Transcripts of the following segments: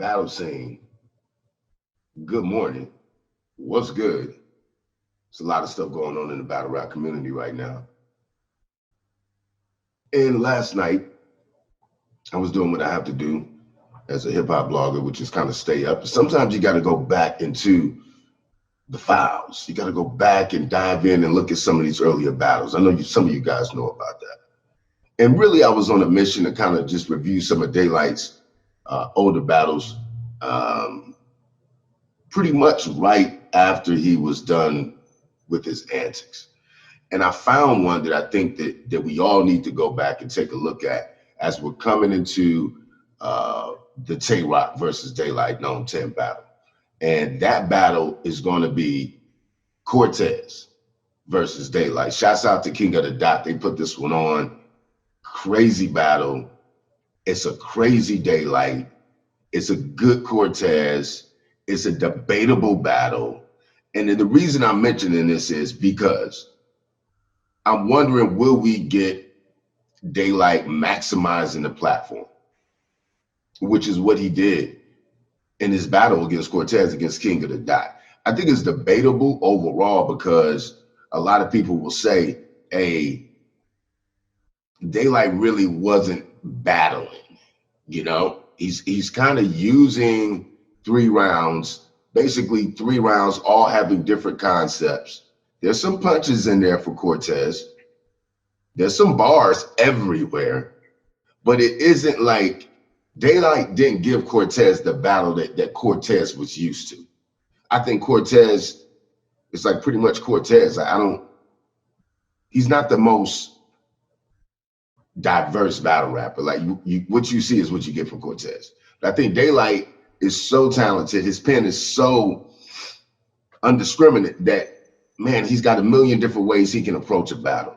Battlescene. Good morning. What's good? There's a lot of stuff going on in the battle rap community right now. And last night, I was doing what I have to do as a hip hop blogger, which is kind of stay up. Sometimes you got to go back into the files. You got to go back and dive in and look at some of these earlier battles. I know some of you guys know about that. And really, I was on a mission to kind of just review some of Daylyt's older battles, pretty much right after he was done with his antics. And I found one that I think that we all need to go back and take a look at as we're coming into the Tay Roc versus Daylyt NOME 10 battle. And that battle is going to be Cortez versus Daylyt. Shouts out to King of the Dot. They put this one on. Crazy battle. It's a crazy Daylyt. It's a good Cortez. It's a debatable battle. And then the reason I'm mentioning this is because I'm wondering, will we get Daylyt maximizing the platform, which is what he did in his battle against Cortez, against King of the Dot. I think it's debatable overall because a lot of people will say, hey, Daylyt really wasn't battling, you know? He's kind of using 3 rounds, basically 3 rounds, all having different concepts. There's some punches in there for Cortez. There's some bars everywhere, but it isn't like Daylyt didn't give Cortez the battle that Cortez was used to. I think Cortez is like pretty much Cortez. He's not the most diverse battle rapper. Like what you see is what you get from Cortez. But I think Daylyt is so talented. His pen is so undiscriminate that, man, he's got a million different ways he can approach a battle.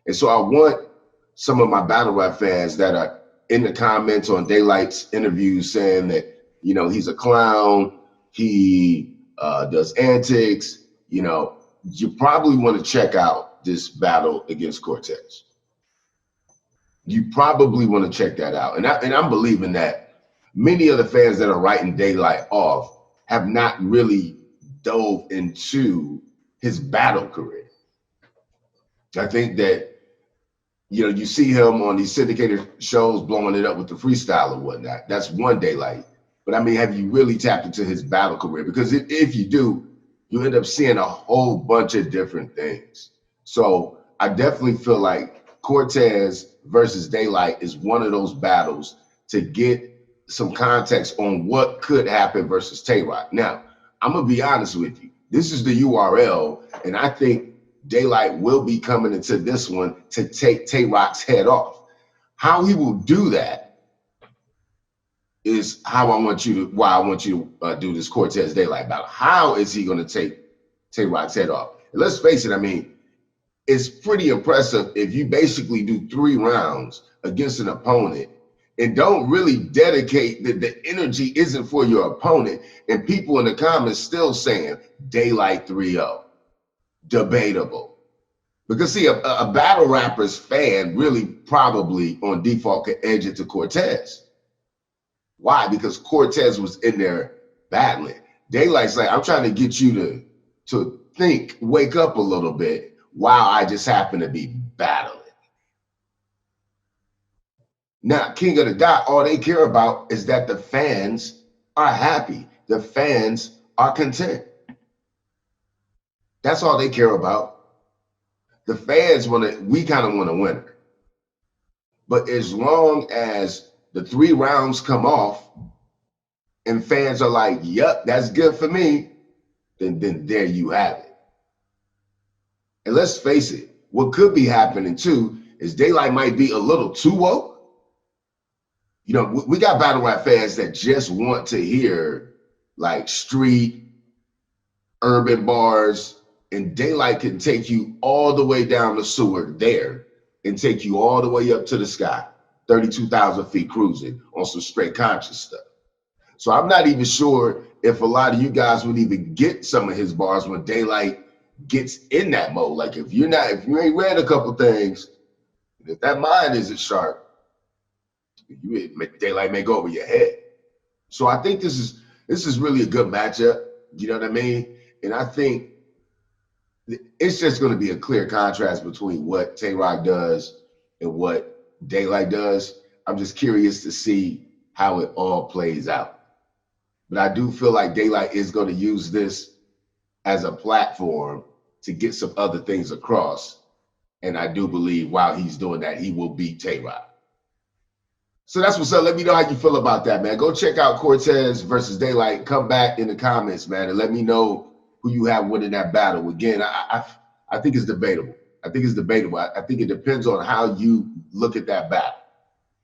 And so I want some of my battle rap fans that are in the comments on Daylyt's interviews saying that, you know, he's a clown, he does antics, you know, you probably want to check out this battle against Cortez. You probably want to check that out. And I'm believing that many of the fans that are writing Daylyt off have not really dove into his battle career. I think that, you know, you see him on these syndicated shows blowing it up with the freestyle and whatnot. That's one Daylyt. But I mean, have you really tapped into his battle career? Because if you do, you end up seeing a whole bunch of different things. So I definitely feel like Cortez versus Daylyt is one of those battles to get some context on what could happen versus Tay Roc. Now, I'm gonna be honest with you. This is the URL, and I think Daylyt will be coming into this one to take Tay Roc's head off. How he will do that is why I want you to do this Cortez Daylyt battle. How is he going to take Tay Roc's head off? And let's face it, I mean, it's pretty impressive if you basically do 3 rounds against an opponent and don't really dedicate the energy isn't for your opponent, and people in the comments still saying Daylyt 3-0. Debatable. Because see, a battle rapper's fan really probably on default could edge it to Cortez. Why? Because Cortez was in there battling. Daylyt's like, I'm trying to get you to think, wake up a little bit while I just happen to be battling. Now, King of the Dot, all they care about is that the fans are happy. The fans are content. That's all they care about. The fans we kind of want a winner. But as long as the 3 rounds come off and fans are like, yep, that's good for me, then there you have it. And let's face it, what could be happening too is Daylyt might be a little too woke. You know, we got battle rap fans that just want to hear like street, urban bars, and Daylyt can take you all the way down the sewer there and take you all the way up to the sky, 32,000 feet cruising on some straight conscious stuff. So I'm not even sure if a lot of you guys would even get some of his bars when Daylyt gets in that mode. Like if you ain't read a couple things, if that mind isn't sharp, Daylyt may go over your head. So I think this is really a good matchup. You know what I mean? And I think it's just going to be a clear contrast between what Tay Roc does and what Daylyt does. I'm just curious to see how it all plays out. But I do feel like Daylyt is going to use this as a platform to get some other things across. And I do believe while he's doing that, he will beat Tay Roc. So that's what's up. Let me know how you feel about that, man. Go check out Cortez versus Daylyt. Come back in the comments, man, and let me know who you have winning that battle. Again, I think it's debatable. I think it depends on how you look at that battle.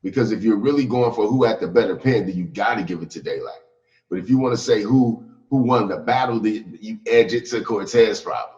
Because if you're really going for who had the better pen, then you got to give it to Daylyt. But if you want to say who won the battle, then you edge it to Cortez probably.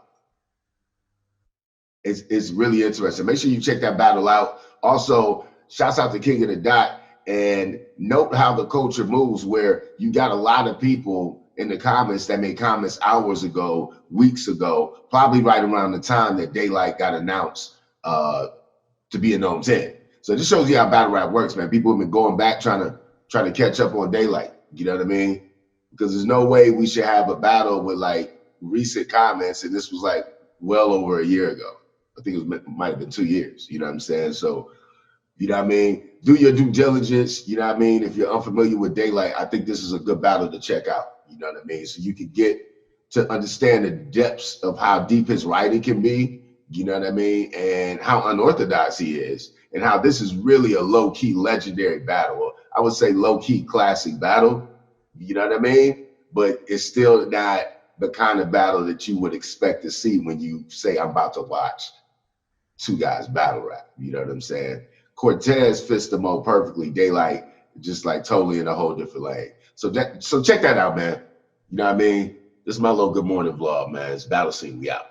It's really interesting. Make sure you check that battle out. Also, shouts out to King of the Dot, and note how the culture moves, where you got a lot of people in the comments that made comments hours ago, weeks ago, probably right around the time that Daylyt got announced to be a NOME 10. So this shows you how battle rap works, man. People have been going back trying to catch up on Daylyt. You know what I mean? Because there's no way we should have a battle with like recent comments, and this was like well over a year ago. I think it might have been 2 years. You know what I'm saying? So, you know what I mean? Do your due diligence. You know what I mean? If you're unfamiliar with Daylyt, I think this is a good battle to check out. You know what I mean? So you can get to understand the depths of how deep his writing can be. You know what I mean? And how unorthodox he is, and how this is really a low-key legendary battle. I would say low-key classic battle. You know what I mean? But it's still not the kind of battle that you would expect to see when you say, I'm about to watch two guys battle rap. You know what I'm saying? Cortez fits the mold perfectly. Daylyt just like totally in a whole different lane. So check that out, man. You know what I mean? This is my little good morning vlog, man. It's Battlescene. We out.